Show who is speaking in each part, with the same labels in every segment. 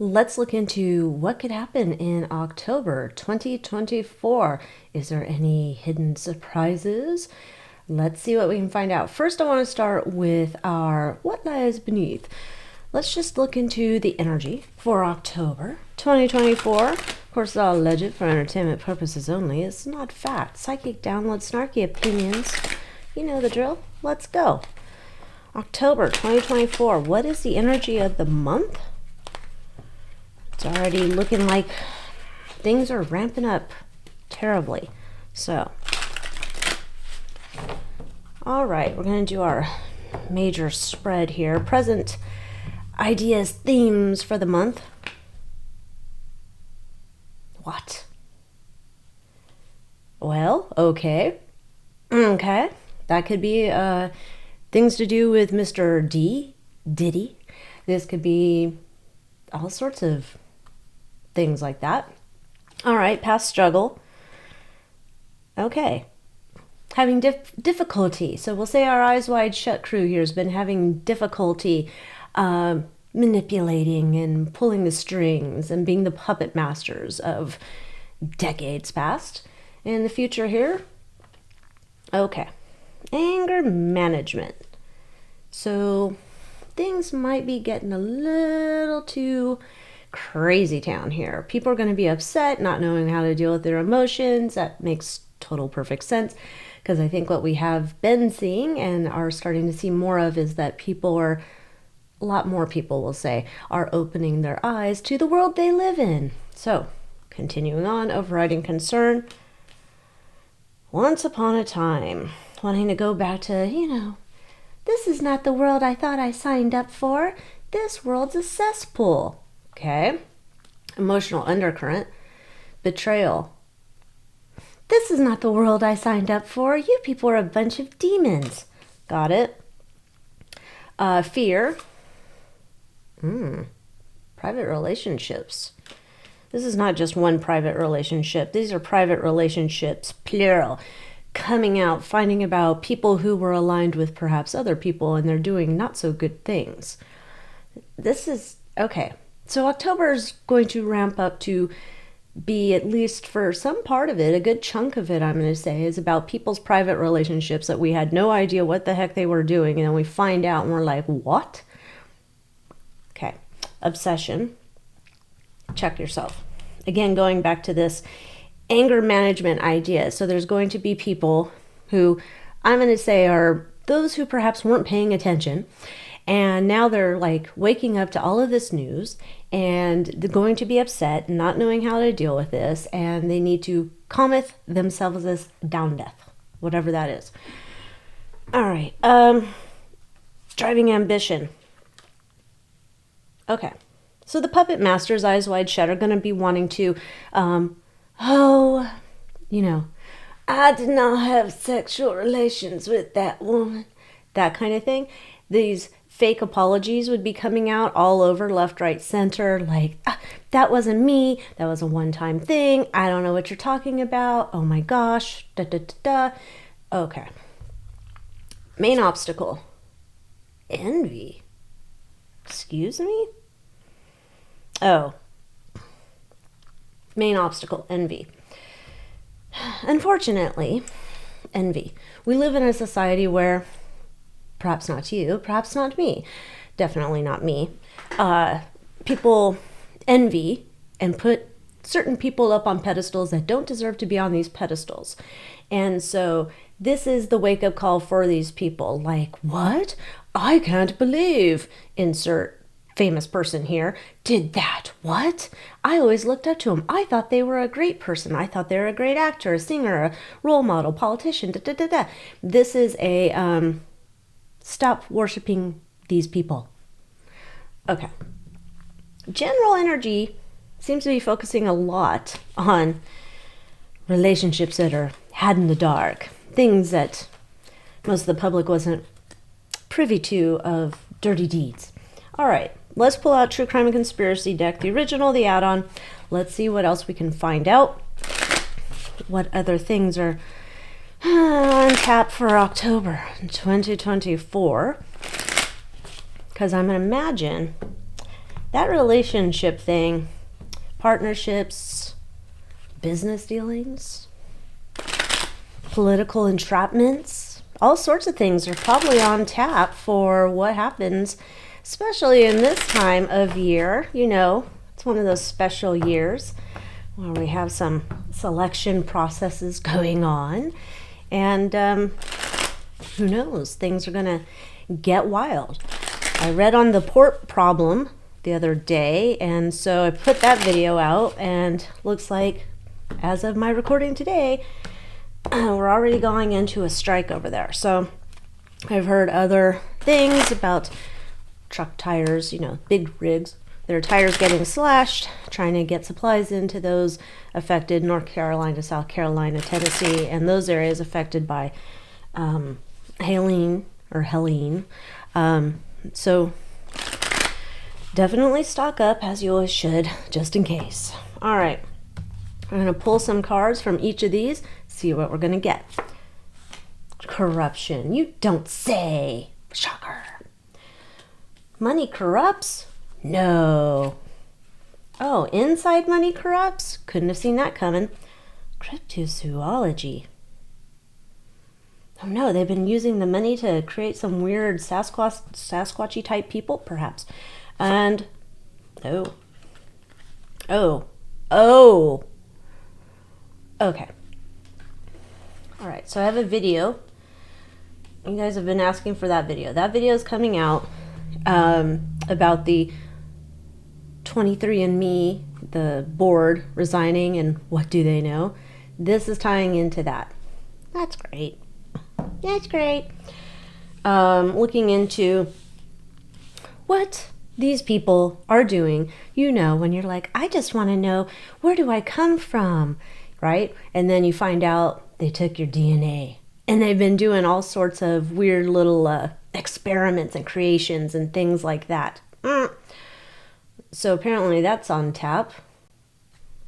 Speaker 1: Let's look into what could happen in October 2024. Is there any hidden surprises? Let's see what we can find out. First, I want to start with our what lies beneath. Let's just look into the energy for October 2024. Of course, it's all alleged for entertainment purposes only. It's not fact. Psychic download, snarky opinions. You know the drill. Let's go. October 2024. What is the energy of the month? It's already looking like things are ramping up terribly. So, all right, we're going to do our major spread here. Present ideas, themes for the month. What? Well, okay. Okay. That could be things to do with Mr. Diddy. This could be all sorts of things like that. All right, past struggle. Okay. Having difficulty. So we'll say our eyes wide shut crew here has been having difficulty manipulating and pulling the strings and being the puppet masters of decades past. In the future here, okay. Anger management. So things might be getting a little too crazy town here. People are going to be upset, not knowing how to deal with their emotions. That makes total perfect sense, because I think what we have been seeing and are starting to see more of is that a lot more people will say, are opening their eyes to the world they live in. So, continuing on, overriding concern. Once upon a time, wanting to go back to, this is not the world I thought I signed up for. This world's a cesspool. Okay. Emotional undercurrent. Betrayal. This is not the world I signed up for. You people are a bunch of demons. Got it. Fear. Private relationships. This is not just one private relationship. These are private relationships, plural. Coming out, finding about people who were aligned with perhaps other people and they're doing not so good things. This is, okay. So October is going to ramp up to be, at least for some part of it, a good chunk of it, I'm going to say, is about people's private relationships that we had no idea what the heck they were doing. And then we find out and we're like, what? Okay. Obsession. Check yourself. Again, going back to this anger management idea. So there's going to be people who I'm going to say are those who perhaps weren't paying attention. And now they're like waking up to all of this news and they're going to be upset, not knowing how to deal with this. And they need to calmeth themselves as down death, whatever that is. All right. Driving ambition. Okay. So the puppet masters, eyes wide shut, are going to be wanting to, I did not have sexual relations with that woman. That kind of thing. These fake apologies would be coming out all over, left, right, center. Like, that wasn't me. That was a one-time thing. I don't know what you're talking about. Oh my gosh. Da, da, da, da. Okay. Main obstacle. Envy. Excuse me? Oh. Main obstacle, envy. Unfortunately, envy. We live in a society where, perhaps not you, perhaps not me, definitely not me, people envy and put certain people up on pedestals that don't deserve to be on these pedestals. And so this is the wake-up call for these people. Like, what? I can't believe, insert famous person here, did that. What? I always looked up to them. I thought they were a great person. I thought they were a great actor, a singer, a role model, politician, da da da da. This is a stop worshiping these people. Okay. General energy seems to be focusing a lot on relationships that are had in the dark, things that most of the public wasn't privy to, of dirty deeds. All right. Let's pull out True Crime and Conspiracy deck, the original, the add-on. Let's see what else we can find out. What other things are on tap for October 2024. Because I'm going to imagine that relationship thing, partnerships, business dealings, political entrapments, all sorts of things are probably on tap for what happens, especially in this time of year. You know, it's one of those special years where we have some selection processes going on, and who knows, things are gonna get wild. I read on the port problem the other day, and so I put that video out, and looks like as of my recording today, we're already going into a strike over there. So I've heard other things about truck tires, you know, big rigs, their tires getting slashed, trying to get supplies into those affected North Carolina, South Carolina, Tennessee, and those areas affected by Helene. So definitely stock up, as you always should, just in case. All right, I'm going to pull some cards from each of these, see what we're going to get. Corruption. You don't say. Shocker. Money corrupts? No. Oh, inside money corrupts? Couldn't have seen that coming. Cryptozoology. Oh no, they've been using the money to create some weird Sasquatchy type people, perhaps. And, oh. Okay. All right, so I have a video. You guys have been asking for that video. That video is coming out about the 23andMe, the board resigning, and what do they know? This is tying into that. That's great. That's great. Looking into what these people are doing. You know, when you're like, I just want to know, where do I come from? Right? And then you find out they took your DNA. And they've been doing all sorts of weird little experiments and creations and things like that. So apparently that's on tap.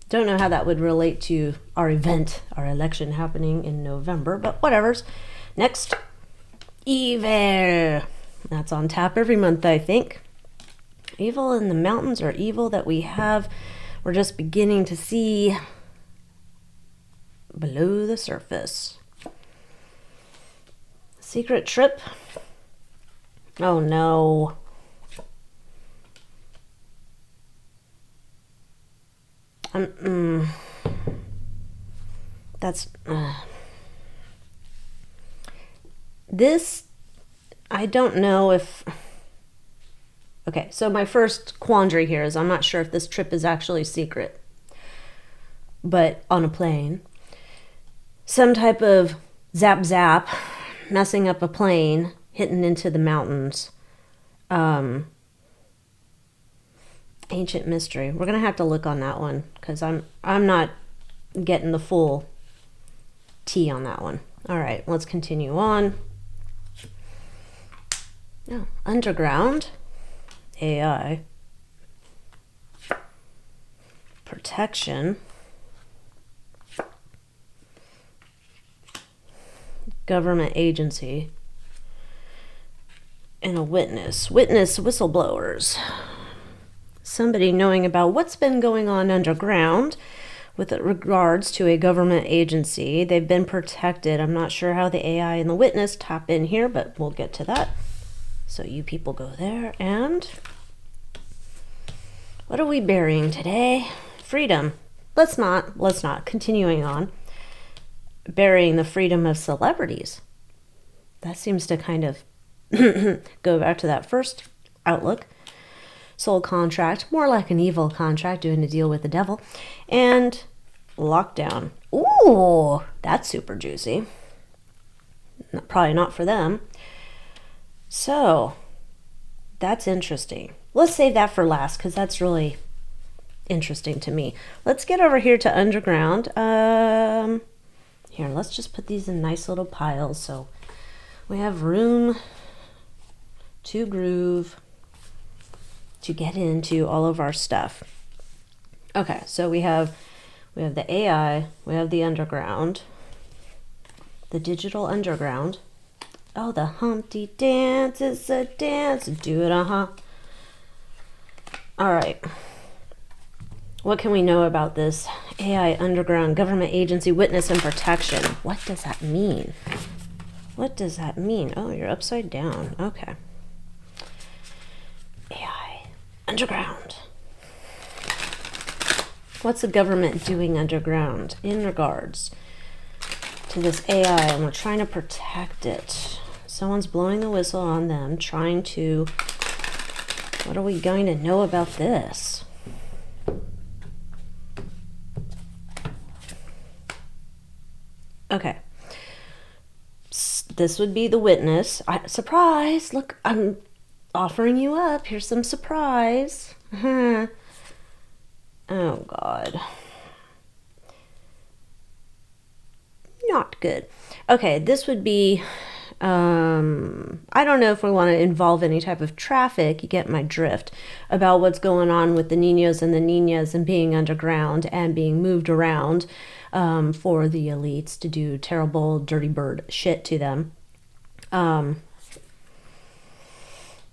Speaker 1: Don't know how that would relate to our event, our election happening in November, but whatevers. Next, evil. That's on tap every month, I think. Evil in the mountains, or evil that we're just beginning to see below the surface. Secret trip. Oh no. That's this, I don't know if, okay, so my first quandary here is I'm not sure if this trip is actually secret, but on a plane, some type of zap, messing up a plane, hitting into the mountains. Ancient mystery. We're gonna have to look on that one, because I'm not getting the full tea on that one. All right, let's continue on. Oh, underground AI protection. Government agency. And a witness. Witness whistleblowers. Somebody knowing about what's been going on underground with regards to a government agency. They've been protected. I'm not sure how the AI and the witness tap in here, but we'll get to that. So you people go there. And what are we burying today? Freedom. Let's not. Continuing on. Burying the freedom of celebrities. That seems to kind of go back to that first outlook. Soul contract, more like an evil contract, doing a deal with the devil. And lockdown. Ooh, that's super juicy. Probably not for them. So, that's interesting. Let's save that for last, because that's really interesting to me. Let's get over here to underground. Here, let's just put these in nice little piles. So we have room to groove, to get into all of our stuff. Okay, so we have the AI, we have the underground, the digital underground. Oh, the Humpty Dance is a dance, do it, All right. What can we know about this AI underground government agency witness and protection? What does that mean? What does that mean? Oh, you're upside down. Okay. AI underground. What's the government doing underground in regards to this AI? And we're trying to protect it. Someone's blowing the whistle on them, trying to... What are we going to know about this? Okay. This would be the witness. Surprise! Look, I'm offering you up. Here's some surprise. Oh, God. Not good. Okay, this would be... I don't know if we want to involve any type of traffic, you get my drift, about what's going on with the niños and the niñas and being underground and being moved around for the elites to do terrible, dirty bird shit to them.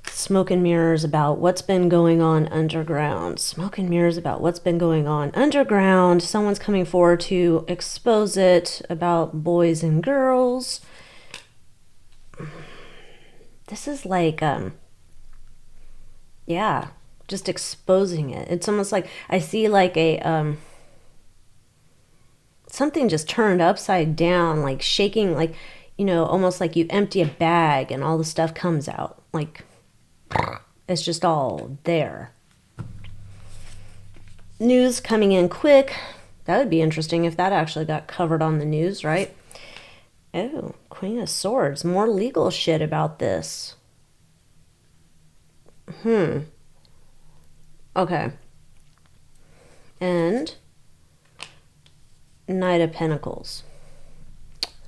Speaker 1: Smoke and mirrors about what's been going on underground. Smoke and mirrors about what's been going on underground. Someone's coming forward to expose it about boys and girls. This is like, yeah, just exposing it. It's almost like I see like a, something just turned upside down, like shaking, like, you know, almost like you empty a bag and all the stuff comes out. Like, it's just all there. News coming in quick. That would be interesting if that actually got covered on the news, right? Oh, Queen of Swords. More legal shit about this. Okay. And Knight of Pentacles.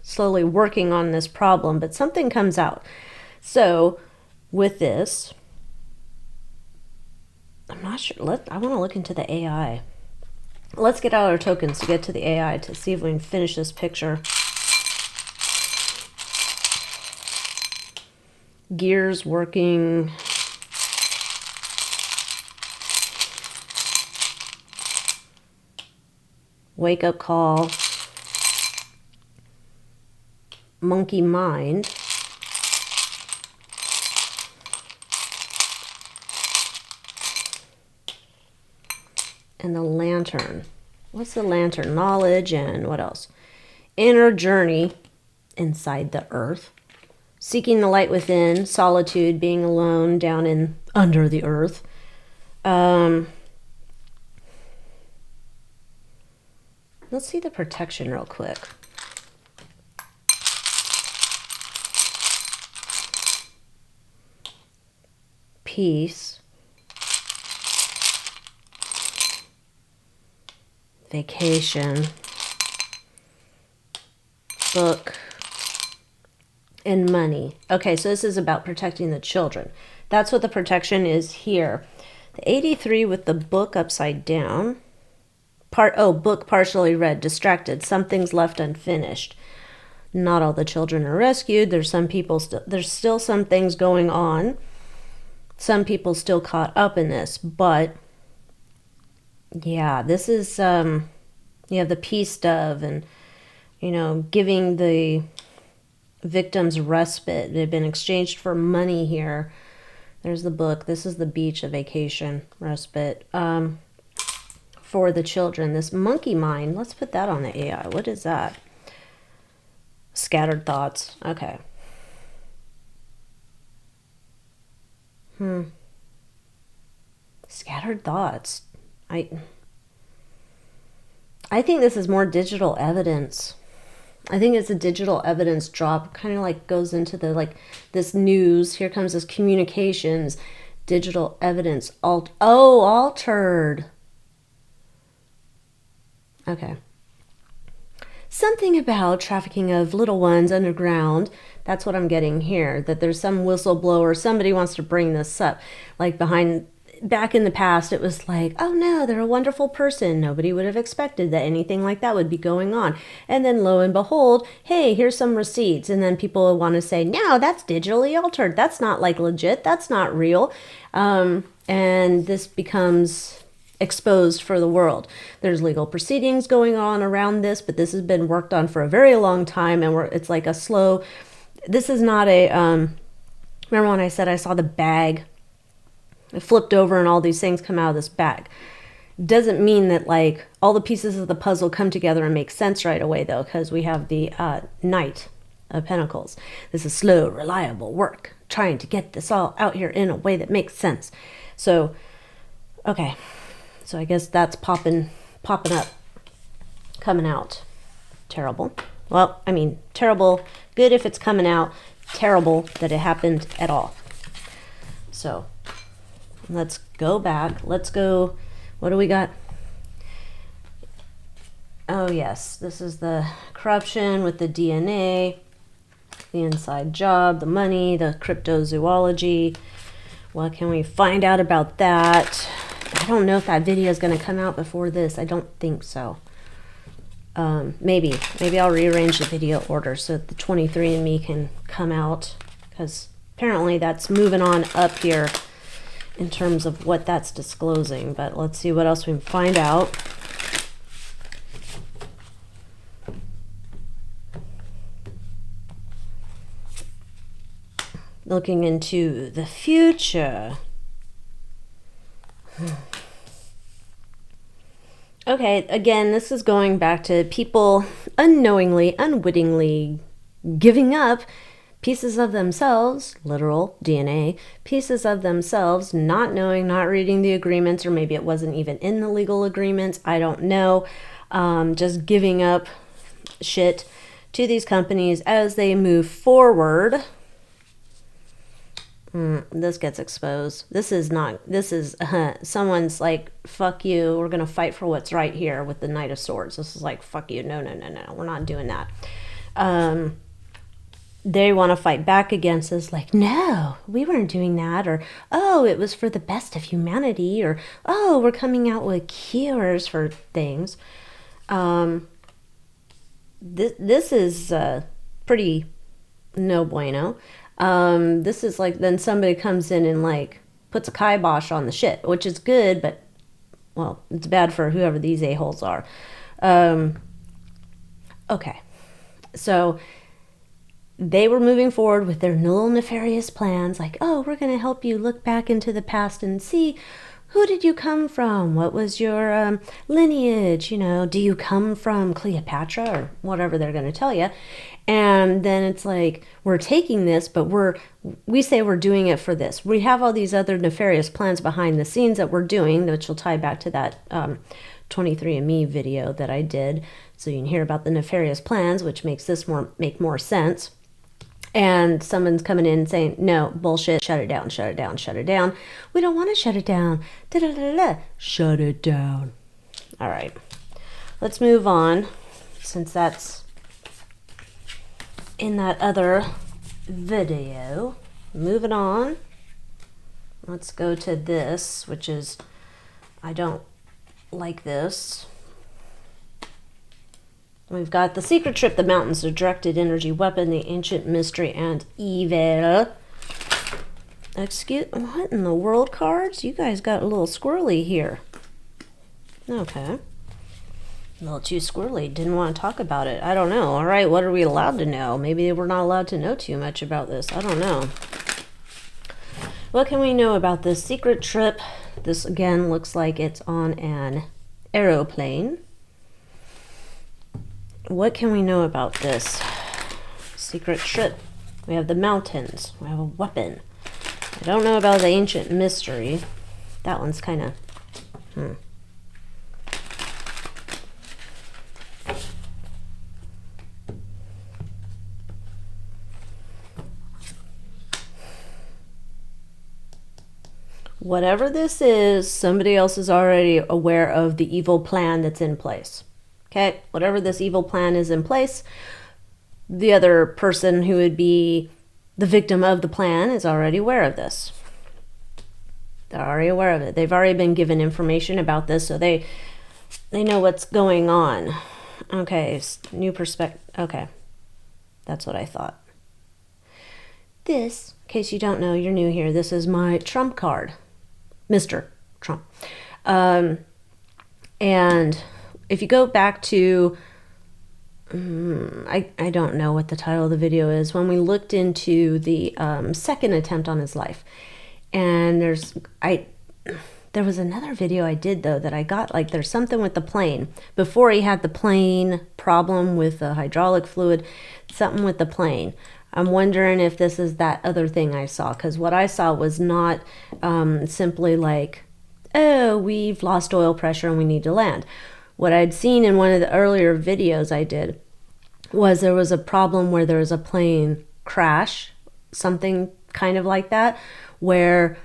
Speaker 1: Slowly working on this problem, but something comes out. So, with this, I'm not sure. I want to look into the AI. Let's get out our tokens to get to the AI to see if we can finish this picture. Gears working. Wake up call. Monkey mind. And the lantern. What's the lantern? Knowledge and what else? Inner journey inside the earth. Seeking the light within, solitude, being alone down in under the earth. Let's see the protection real quick. Peace. Vacation. Book. And money. Okay, so this is about protecting the children. That's what the protection is here. The 83 with the book upside down. Book partially read, distracted. Something's left unfinished. Not all the children are rescued. There's some people there's still some things going on. Some people still caught up in this, but yeah, this is you have the peace dove and, you know, giving the victims respite. They've been exchanged for money here. There's the book. This is the beach, a vacation, respite. For the children, this monkey mind, let's put that on the AI. What is that? Scattered thoughts. Okay. Scattered thoughts. I think this is more digital evidence. I think it's a digital evidence drop, kind of like goes into the, like, this news. Here comes this communications, digital evidence. Altered. Okay. Something about trafficking of little ones underground. That's what I'm getting here. That there's some whistleblower. Somebody wants to bring this up. Like behind back in the past, it was like, oh no, they're a wonderful person. Nobody would have expected that anything like that would be going on. And then lo and behold, hey, here's some receipts. And then people want to say, no, that's digitally altered. That's not like legit. That's not real. And this becomes exposed for the world. There's legal proceedings going on around this, but this has been worked on for a very long time. And it's like a slow, this is not a, remember when I said I saw the bag? It flipped over and all these things come out of this bag. Doesn't mean that like all the pieces of the puzzle come together and make sense right away though, because we have the Knight of Pentacles. This is slow, reliable work, trying to get this all out here in a way that makes sense. So, okay. So I guess that's popping up, coming out. Terrible. Well, I mean, terrible, good if it's coming out, terrible that it happened at all. So let's go back. Let's go. What do we got? Oh, yes. This is the corruption with the DNA, the inside job, the money, the cryptozoology. What can we find out about that? I don't know if that video is going to come out before this. I don't think so. Maybe I'll rearrange the video order so that the 23andMe can come out, because apparently that's moving on up here in terms of what that's disclosing. But let's see what else we can find out. Looking into the future. Okay, again, this is going back to people unknowingly, unwittingly giving up pieces of themselves, literal DNA, pieces of themselves, not knowing, not reading the agreements, or maybe it wasn't even in the legal agreements, I don't know, just giving up shit to these companies as they move forward. This gets exposed. This is someone's like, fuck you, we're gonna fight for what's right here with the Knight of Swords. This is like, fuck you, no, we're not doing that. They want to fight back against us, like, no, we weren't doing that, or, oh, it was for the best of humanity, or, oh, we're coming out with cures for things. This is pretty no bueno. This is like, then somebody comes in and like puts a kibosh on the shit, which is good, but, well, it's bad for whoever these a-holes are. Okay, so they were moving forward with their little nefarious plans, like, oh, we're going to help you look back into the past and see, who did you come from? What was your lineage? You know, do you come from Cleopatra, or whatever they're going to tell you? And then it's like, we're taking this, but we say we're doing it for this. We have all these other nefarious plans behind the scenes that we're doing, which will tie back to that 23andMe video that I did. So you can hear about the nefarious plans, which makes this make more sense. And someone's coming in saying, no, bullshit, shut it down, shut it down, shut it down. We don't want to shut it down. Da-da-da-da-da. Shut it down. All right. Let's move on, since that's in that other video. Moving on. Let's go to this, which is, I don't like this. We've got the secret trip, the mountains, the directed energy weapon, the ancient mystery, and evil. Excuse, what in the world, cards? You guys got a little squirrely here. Okay. A little too squirrely. Didn't want to talk about it. I don't know. All right, what are we allowed to know? Maybe we're not allowed to know too much about this. I don't know. What can we know about this secret trip? This, again, looks like it's on an aeroplane. What can we know about this secret trip? We have the mountains. We have a weapon. I don't know about the ancient mystery. That one's kind of... Whatever this is, somebody else is already aware of the evil plan that's in place. Okay, whatever this evil plan is in place, the other person who would be the victim of the plan is already aware of this. They're already aware of it. They've already been given information about this, so they know what's going on. Okay, new perspective. Okay, that's what I thought. This, in case you don't know, you're new here, this is my Trump card. Mr. Trump. And if you go back to, I don't know what the title of the video is, when we looked into the second attempt on his life. And there was another video I did, though, that I got, like, there's something with the plane. Before he had the plane problem with the hydraulic fluid, something with the plane. I'm wondering if this is that other thing I saw, because what I saw was not simply like, oh, we've lost oil pressure and we need to land. What I'd seen in one of the earlier videos I did was there was a problem where there was a plane crash, something kind of like that, where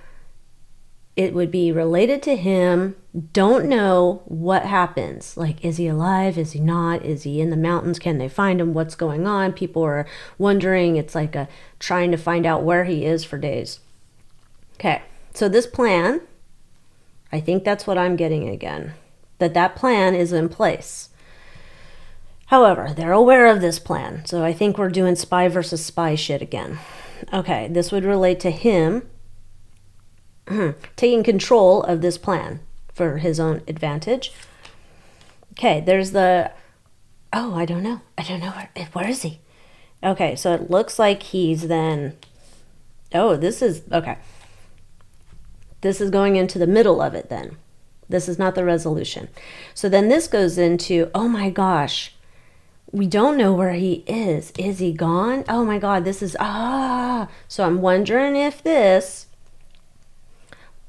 Speaker 1: it would be related to him, don't know what happens. Like, is he alive? Is he not? Is he in the mountains? Can they find him? What's going on? People are wondering. It's like trying to find out where he is for days. Okay, so this plan, I think that's what I'm getting again, that plan is in place. However, they're aware of this plan, so I think we're doing spy versus spy shit again. Okay, this would relate to him taking control of this plan for his own advantage. Okay, there's the, oh, I don't know where is he? Okay, so it looks like he's then, oh, this is, okay, this is going into the middle of it then. This is not the resolution. So then this goes into, oh my gosh, we don't know where he is. Is he gone? Oh my God, this is, so I'm wondering if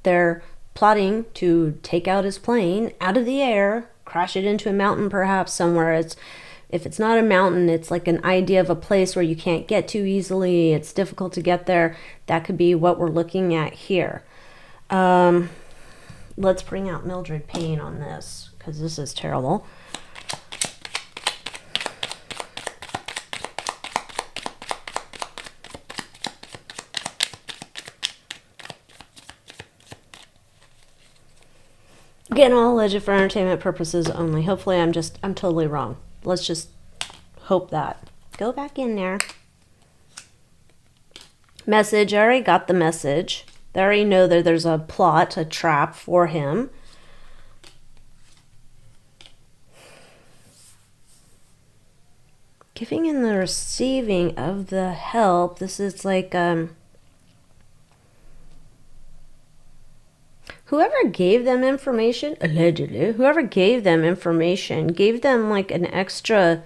Speaker 1: they're plotting to take out his plane out of the air, crash it into a mountain perhaps somewhere. If it's not a mountain, it's like an idea of a place where you can't get to easily. It's difficult to get there. That could be what we're looking at here. Let's bring out Mildred Payne on this, because this is terrible. Again, all alleged for entertainment purposes only. Hopefully I'm totally wrong. Let's just hope that. Go back in there. Message, I already got the message. They already know that there's a plot, a trap for him. Giving and the receiving of the help. This is like, whoever gave them information, allegedly, whoever gave them information, gave them like an extra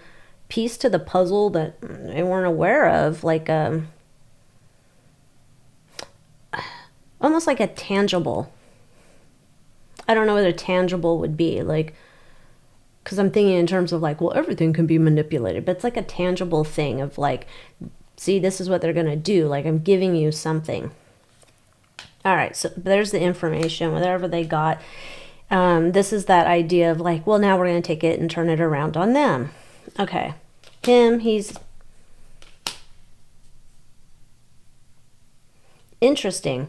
Speaker 1: piece to the puzzle that they weren't aware of, like almost like a tangible. I don't know whether tangible would be, like, because I'm thinking in terms of like, well, everything can be manipulated, but it's like a tangible thing of like, see, this is what they're going to do. Like, I'm giving you something. All right, so there's the information, whatever they got. This is that idea of like, well, now we're going to take it and turn it around on them. Okay, he's interesting.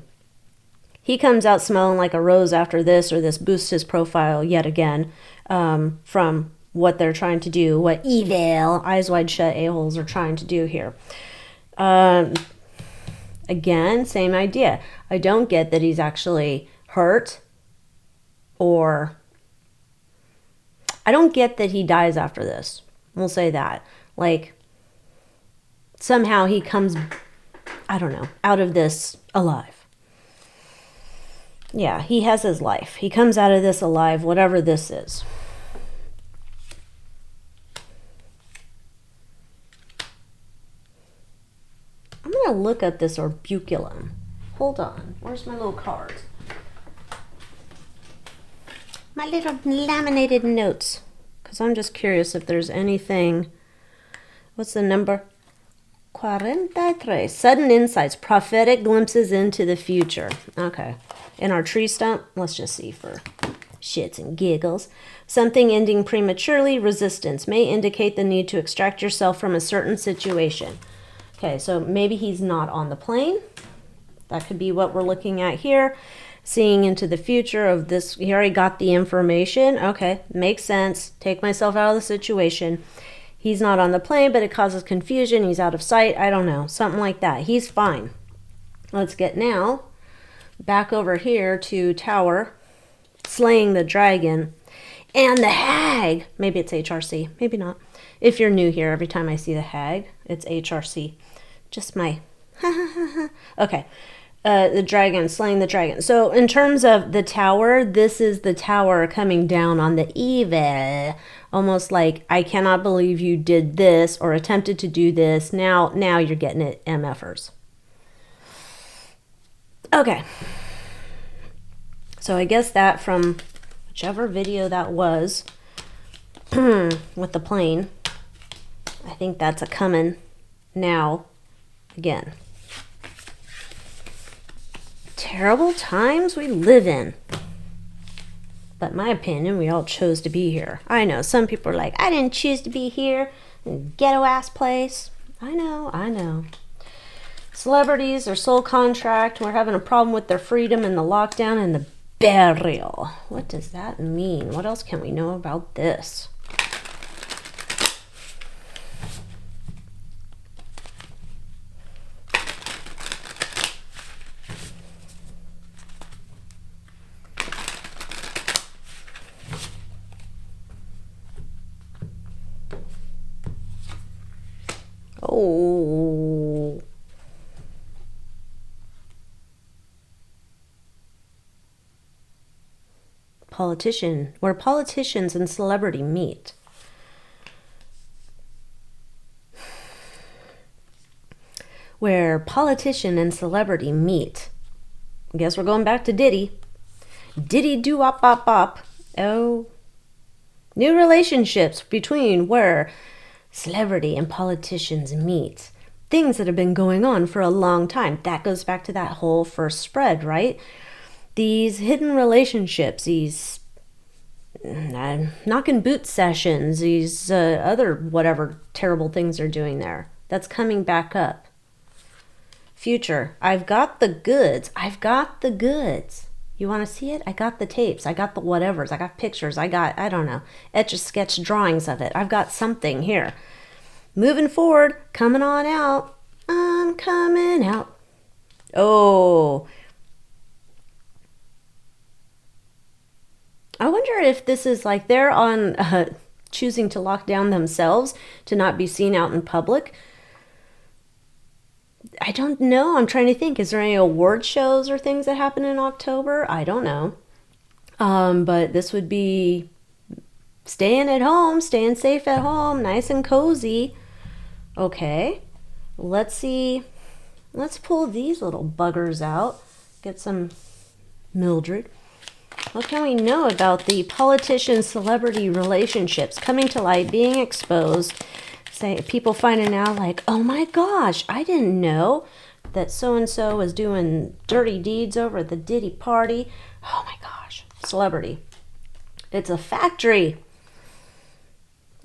Speaker 1: He comes out smelling like a rose after this, or this boosts his profile yet again, from what they're trying to do, what evil, eyes wide shut a-holes are trying to do here. Again, same idea. I don't get that he's actually hurt, or I don't get that he dies after this. We'll say that. Like, somehow he comes, I don't know, out of this alive. Yeah, he has his life. He comes out of this alive, whatever this is. I'm going to look up this orbiculum. Hold on. Where's my little cards? My little laminated notes. Because I'm just curious if there's anything. What's the number? 43. Sudden insights. Prophetic glimpses into the future. Okay. In our tree stump, let's just see for shits and giggles. Something ending prematurely. Resistance may indicate the need to extract yourself from a certain situation. Okay, so maybe he's not on the plane. That could be what we're looking at here. seeing into the future of this. He already got the information. Okay, makes sense. Take myself out of the situation. He's not on the plane, but it causes confusion. He's out of sight. I don't know. Something like that. He's fine. Let's get now back over here to Tower, slaying the dragon, and the hag. Maybe it's HRC. Maybe not. If you're new here, every time I see the hag, it's HRC. Just my... Okay. The dragon, slaying the dragon. So in terms of the tower, this is the tower coming down on the evil. Almost like, I cannot believe you did this or attempted to do this. Now you're getting it, MFers. Okay. So I guess that from whichever video that was with the plane, I think that's a coming now again. Terrible times we live in. But in my opinion, we all chose to be here. I know, some people are like, I didn't choose to be here. Ghetto ass place. I know. Celebrities, their sole contract. We're having a problem with their freedom and the lockdown and the burial. What does that mean? What else can we know about this? Oh. Politician, where politicians and celebrity meet. Where politician and celebrity meet. I guess we're going back to Diddy. Diddy do wop bop bop. Oh. New relationships between where celebrity and politicians meet. Things that have been going on for a long time. That goes back to that whole first spread, right? These hidden relationships, these knocking boot sessions, these other whatever terrible things they're doing there. That's coming back up. Future, I've got the goods. You want to see it? I got the tapes. I got the whatevers. I got pictures. I don't know, etch-a-sketch drawings of it. I've got something here. Moving forward, coming on out. I'm coming out. Oh. I wonder if this is like they're on choosing to lock down themselves to not be seen out in public. I don't know. I'm trying to think. Is there any award shows or things that happen in October? I don't know. But this would be staying at home, staying safe at home, nice and cozy. Okay. Let's see. Let's pull these little buggers out. Get some Mildred. What can we know about the politician-celebrity relationships coming to light, being exposed? Say people finding out like, oh my gosh, I didn't know that so-and-so was doing dirty deeds over at the Diddy party. Oh my gosh, celebrity. It's a factory.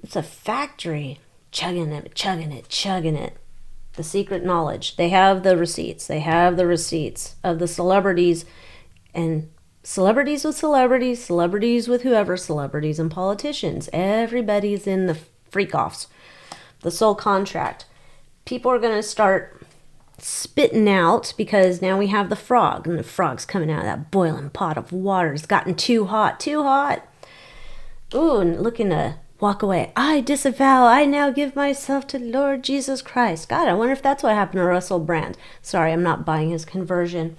Speaker 1: It's a factory. Chugging it. The secret knowledge. They have the receipts. Of the celebrities and celebrities with celebrities, celebrities with whoever, celebrities and politicians. Everybody's in the freak-offs. The sole contract. People are going to start spitting out because now we have the frog, and the frog's coming out of that boiling pot of water. It's gotten too hot. Ooh, and looking to walk away. I disavow. I now give myself to Lord Jesus Christ. God, I wonder if that's what happened to Russell Brand. Sorry, I'm not buying his conversion.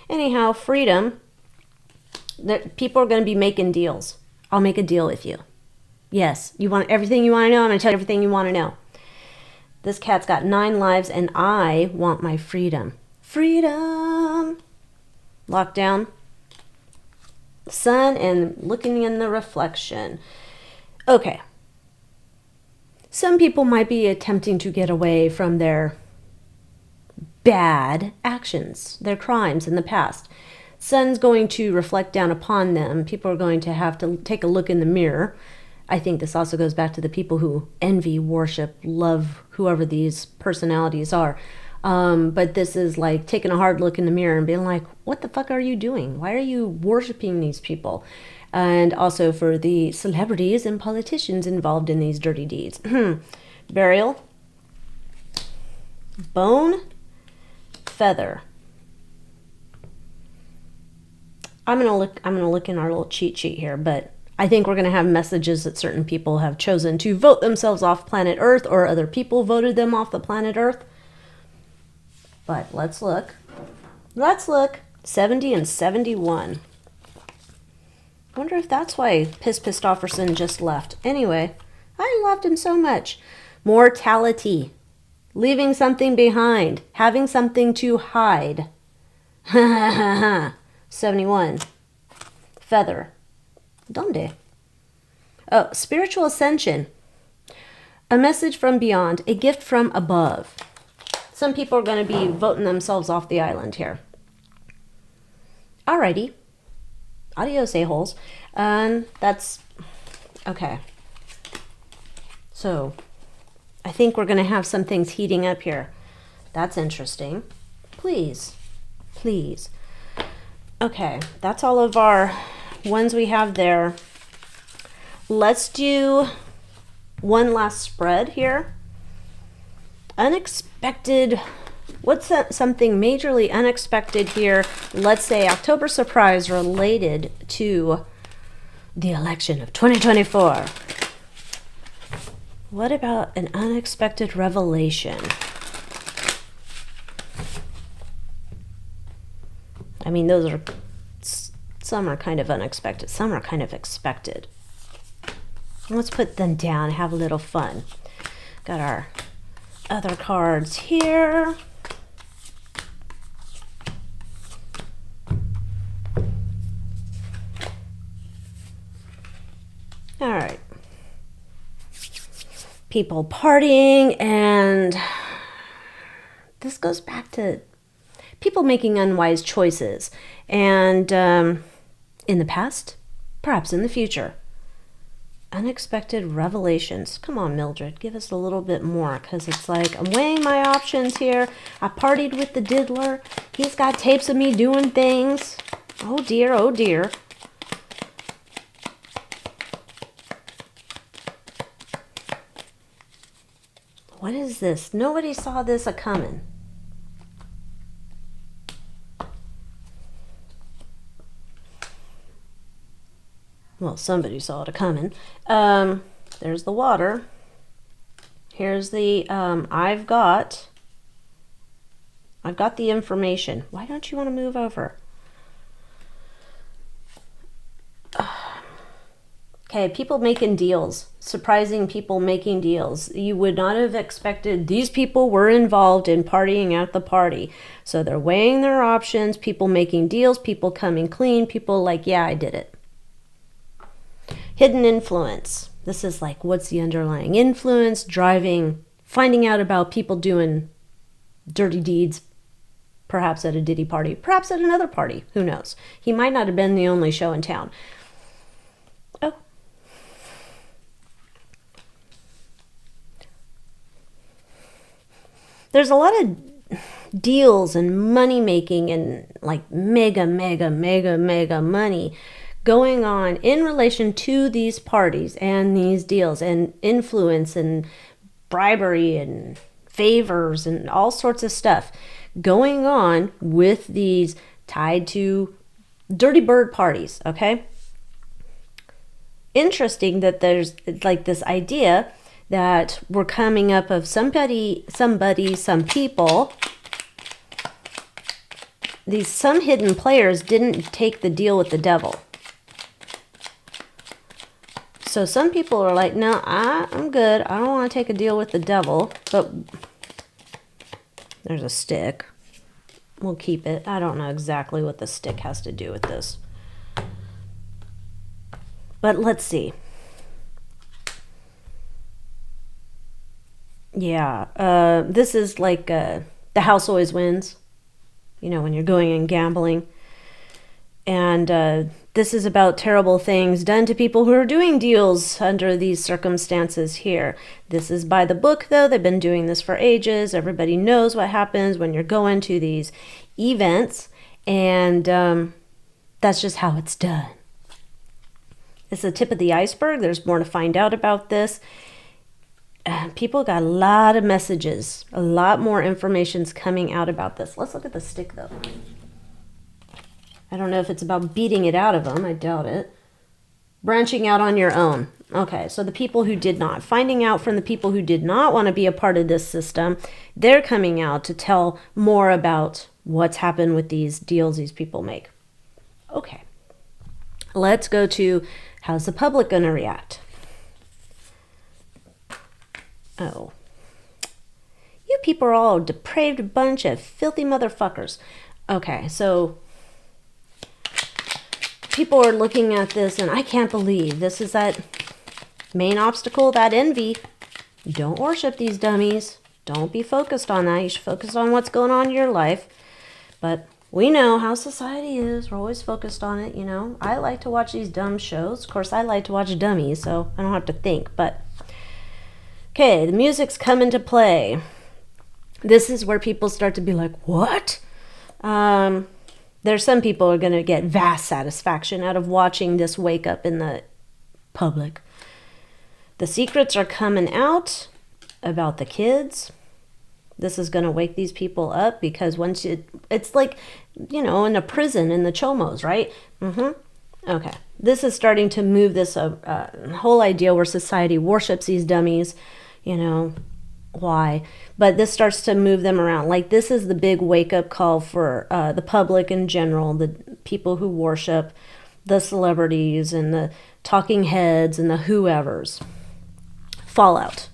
Speaker 1: Anyhow, freedom. People are going to be making deals. I'll make a deal with you. Yes, you want everything you want to know? I'm going to tell you everything you want to know. This cat's got 9 lives, and I want my freedom. Freedom! Lockdown. Sun and looking in the reflection. Okay. Some people might be attempting to get away from their bad actions, their crimes in the past. Sun's going to reflect down upon them. People are going to have to take a look in the mirror. I think this also goes back to the people who envy, worship, love whoever these personalities are. But this is like taking a hard look in the mirror and being like, what the fuck are you doing? Why are you worshiping these people? And also for the celebrities and politicians involved in these dirty deeds. Burial. Bone. Feather. I'm gonna look in our little cheat sheet here, but I think we're gonna have messages that certain people have chosen to vote themselves off planet Earth, or other people voted them off the planet Earth. But let's look. 70 and 71. I wonder if that's why Pissed Offerson just left. Anyway, I loved him so much. Mortality. Leaving something behind. Having something to hide. 71. Feather. Donde? Oh, spiritual ascension. A message from beyond. A gift from above. Some people are going to be voting themselves off the island here. Alrighty. Adios, a-holes. And that's... Okay. So, I think we're going to have some things heating up here. That's interesting. Please. Please. Okay, that's all of our ones we have there. Let's do one last spread here. Unexpected. What's that, something majorly unexpected here? Let's say October surprise related to the election of 2024. What about an unexpected revelation? I mean, those are, some are kind of unexpected, some are kind of expected. Let's put them down, have a little fun. Got our other cards here. All right. People partying, and this goes back to people making unwise choices, and in the past, perhaps in the future. Unexpected revelations. Come on, Mildred, give us a little bit more, because it's like, I'm weighing my options here. I partied with the diddler. He's got tapes of me doing things. Oh dear, oh dear. What is this? Nobody saw this a-coming. Well, somebody saw it a-coming. There's the water. Here's the, I've got the information. Why don't you want to move over? Okay, people making deals. Surprising people making deals. You would not have expected these people were involved in partying at the party. So they're weighing their options, people making deals, people coming clean, people like, yeah, I did it. Hidden influence. This is like, what's the underlying influence? Driving, finding out about people doing dirty deeds, perhaps at a Diddy party, perhaps at another party. Who knows? He might not have been the only show in town. Oh. There's a lot of deals and money making and like mega money going on in relation to these parties and these deals and influence and bribery and favors and all sorts of stuff going on with these tied to dirty bird parties, okay? Interesting that there's like this idea that we're coming up of some people, some hidden players didn't take the deal with the devil. So some people are like, no, I'm good. I don't want to take a deal with the devil. But there's a stick. We'll keep it. I don't know exactly what the stick has to do with this. But let's see. Yeah, this is like the house always wins. You know, when you're going and gambling. And This is about terrible things done to people who are doing deals under these circumstances here. This is by the book, though. They've been doing this for ages. Everybody knows what happens when you're going to these events, and that's just how it's done. It's the tip of the iceberg. There's more to find out about this. People got a lot of messages. A lot more information's coming out about this. Let's look at the stick, though. I don't know if it's about beating it out of them. I doubt it. Branching out on your own. Okay, so the people who did not. Finding out from the people who did not want to be a part of this system. They're coming out to tell more about what's happened with these deals these people make. Okay. Let's go to how's the public going to react? Oh. You people are all a depraved bunch of filthy motherfuckers. Okay, so people are looking at this and I can't believe this is that main obstacle, that envy. Don't worship these dummies. Don't be focused on that. You should focus on what's going on in your life. But we know how society is. We're always focused on it, you know. I like to watch these dumb shows. Of course, I like to watch dummies, so I don't have to think. But, okay, the music's come into play. This is where people start to be like, what? There's some people who are going to get vast satisfaction out of watching this wake up in the public. The secrets are coming out about the kids. This is going to wake these people up because once it's like, you know, in a prison in the chomos, right? Okay. This is starting to move this whole idea where society worships these dummies, you know, why? But this starts to move them around. Like this is the big wake up call for the public in general, the people who worship the celebrities and the talking heads and the whoever's. Fallout.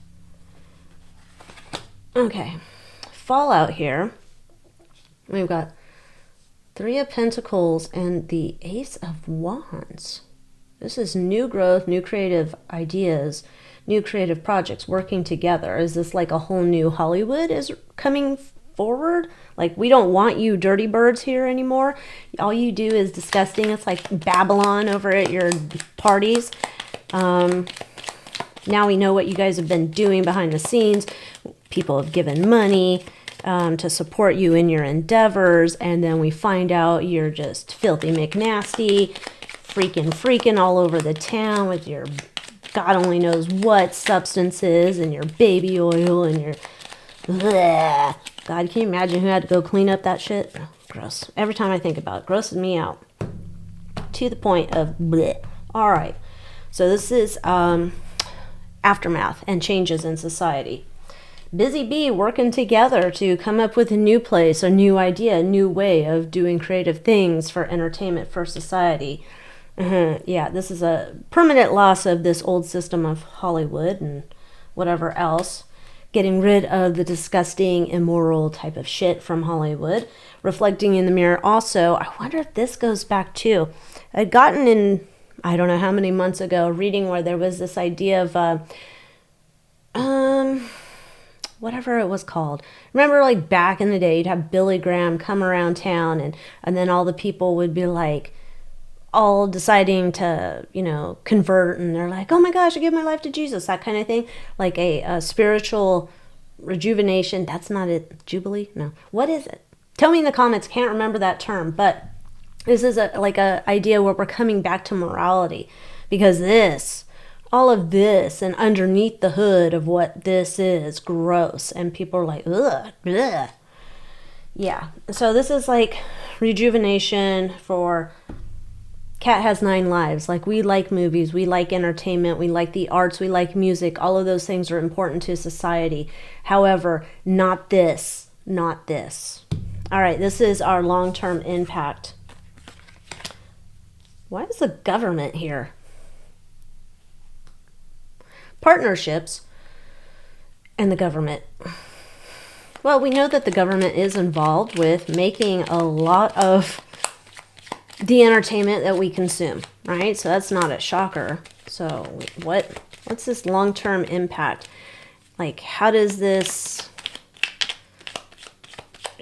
Speaker 1: Okay. Fallout here. We've got 3 of Pentacles and the Ace of Wands. This is new growth, new creative ideas, new creative projects working together. Is this like a whole new Hollywood is coming forward? Like, we don't want you dirty birds here anymore. All you do is disgusting. It's like Babylon over at your parties. Now we know what you guys have been doing behind the scenes. People have given money to support you in your endeavors, and then we find out you're just filthy McNasty, freaking all over the town with your God only knows what substances and your baby oil and your bleh. God, can you imagine who had to go clean up that shit? Gross. Every time I think about it, grosses me out. To the point of bleh. All right. So this is aftermath and changes in society. Busy bee working together to come up with a new place, a new idea, a new way of doing creative things for entertainment, for society. Yeah, this is a permanent loss of this old system of Hollywood and whatever else. Getting rid of the disgusting, immoral type of shit from Hollywood. Reflecting in the mirror also. I wonder if this goes back too. I'd gotten in, I don't know how many months ago, reading where there was this idea of whatever it was called. Remember, like back in the day, you'd have Billy Graham come around town and then all the people would be like all deciding to, you know, convert, and they're like, oh my gosh, I give my life to Jesus, that kind of thing. Like a spiritual rejuvenation. That's not it. Jubilee? No. What is it? Tell me in the comments. Can't remember that term, but this is like a idea where we're coming back to morality, because all of this and underneath the hood of what this is gross, and people are like, ugh, bleh. Yeah, so this is like rejuvenation for Cat Has 9 Lives. Like, we like movies, we like entertainment, we like the arts, we like music. All of those things are important to society. However, not this. All right, this is our long-term impact. Why is the government here? Partnerships and the government. Well, we know that the government is involved with making a lot of the entertainment that we consume, right? So that's not a shocker. So what's this long-term impact? Like, how does this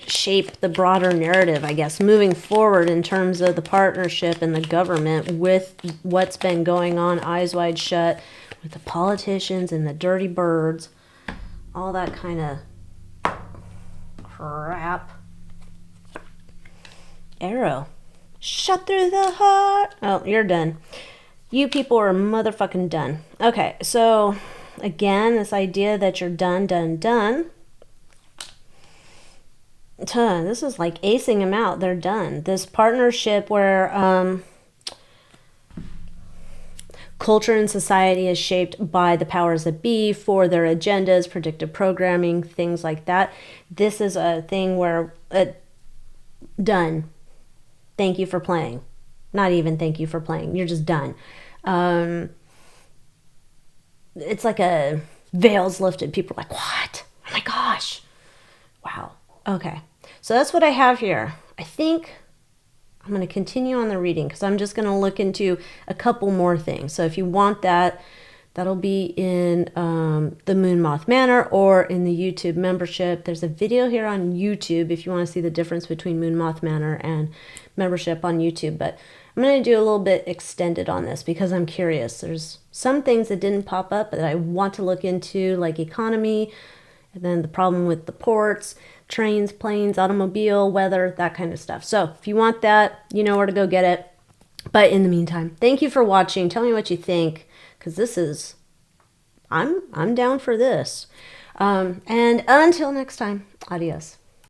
Speaker 1: shape the broader narrative, I guess, moving forward in terms of the partnership and the government with what's been going on, eyes wide shut, with the politicians and the dirty birds, all that kind of crap. Arrow. Shut through the heart. Oh, you're done. You people are motherfucking done. Okay, so again, this idea that you're done. This is like acing them out. They're done. This partnership where culture and society is shaped by the powers that be for their agendas, predictive programming, things like that. This is a thing where done. Thank you for playing. Not even thank you for playing. You're just done. It's like a veil's lifted. People are like, what? Oh my gosh. Wow. Okay. So that's what I have here. I think I'm going to continue on the reading because I'm just going to look into a couple more things. So if you want that, that'll be in the Moth Manor or in the YouTube membership. There's a video here on YouTube if you want to see the difference between Moth Manor and membership on YouTube. But I'm going to do a little bit extended on this because I'm curious. There's some things that didn't pop up that I want to look into, like economy, and then the problem with the ports, trains, planes, automobile, weather, that kind of stuff. So if you want that, you know where to go get it. But in the meantime, thank you for watching. Tell me what you think, because this is, I'm down for this. And until next time, adios.